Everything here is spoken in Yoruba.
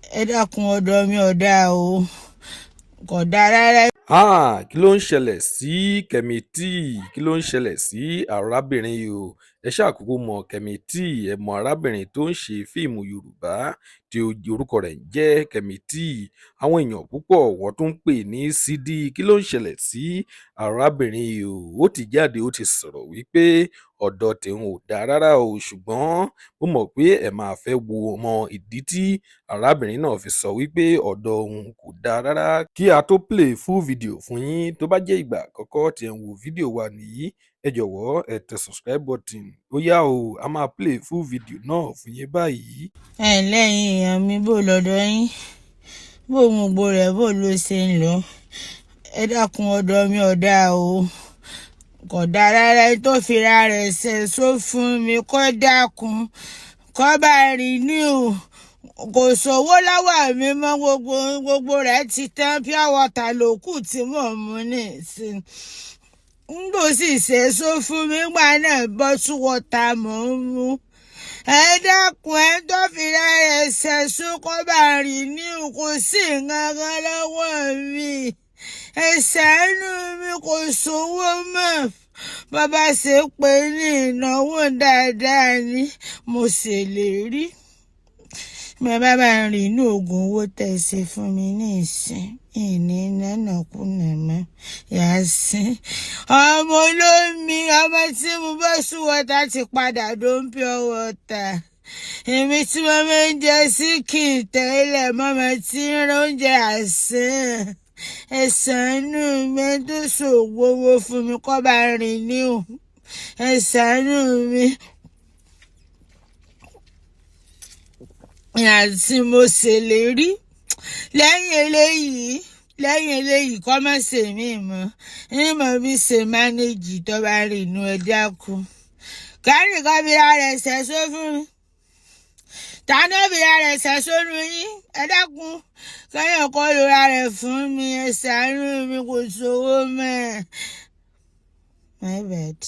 ẹ dákun ọ̀dọ̀ mi ò dáa o, kò dáa rárá. Kí ló ń ṣẹlẹ̀ sí KEMITY? Kí ló ń ṣẹlẹ̀ sí arábìnrin yìí o? Ẹ ṣáà kúkú mọ KEMITY, ẹ mọ arábìnrin tó ń ṣe fíìmù Yorùbá tí orúkọ rẹ̀ ń jẹ́ KEMITY. Àwọn èèyàn púpọ̀ wọ́n tún ń pè ní SIDI. Kí ló ń ṣẹlẹ̀ sí arábìnrin yìí o? Ó ti jáde, ó ti sọ̀rọ̀ wípé ọ̀dọ̀ tòun ò dáa rárá o, ṣùgbọ́n mo mọ̀ pé ẹ máa fẹ́ wo mọ ìdí tí arábìnrin náà fi sọ wípé ọ̀dọ̀ òun kò dáa rárá. Kí a tó play full video fún yín, tó bá jẹ́ ìgbà àkọ́kọ́ tí ẹ ń wo fídíò wa nìyí, ẹ jọ̀wọ́ ẹ tẹ subscribe button. Ó yá o, a máa play full video náà fún yín báyìí. ẹ lẹ́yìn èèyàn mi, bó lọ́dọ̀ yín, bó gbogbo rẹ̀ bó ló ṣe ń lọ. ẹ dákun ọ̀dọ̀ mi ò dáa o, kò dáa rárá. tó fira rẹ̀ ṣẹ̀ṣó fún mi kó dákun kó bá rìn ní o. kò sówó lọ́wọ́ mi mọ́, gbogbo rẹ̀ ti tán. pure water ló kù tí mò ń mu nísìn. nígbò sì ṣẹ̀ṣó fún mi gbà náà, bottle water mò ń mu. ẹ dákun, ẹ tó fira rẹ̀ ṣẹ̀ṣó kó bá rìn ní o. kò sí nǹkan kan lọ́wọ́ mi, ẹ ṣàánú mi, kò sówó mọ́. bàbá ṣe pé ní ìnáwó dáadáa ni mo ṣèlérí. bàbá bá ń rìn inú oògùn owó tẹ̀ ṣe fún mi ní ìsìn ìní nánàkúnà mọ́ yàásín. ọmọ olómi, ọmọ tí mo bọ́ sùn wọ́ta ti padà dó ń pure water. èmi tí mo máa ń jẹ síkì tẹ́lẹ̀, mọ́mọ́ tí ń rán oúnjẹ àsán. ẹ ṣàánú mi, tó ṣòwò owó fún mi kó bá rìn ní o. ẹ ṣàánú mi. àti mo ṣèlérí lẹ́yìn eléyìí kọ́ mọ́ ṣe mí mọ́. ìmọ̀ bí ṣe mánéjì tó bá rìn inú ẹja kú. kárì kan bí ara rẹ̀ ṣẹ̀ṣó fún mi. tàní bí ara rẹ̀ ṣẹ̀ṣó nu yín. ẹ dákun kẹ́yìn kọ́ lóra rẹ̀ fún mi. ẹ ṣàánú mi, kò sówó mọ́. My bad.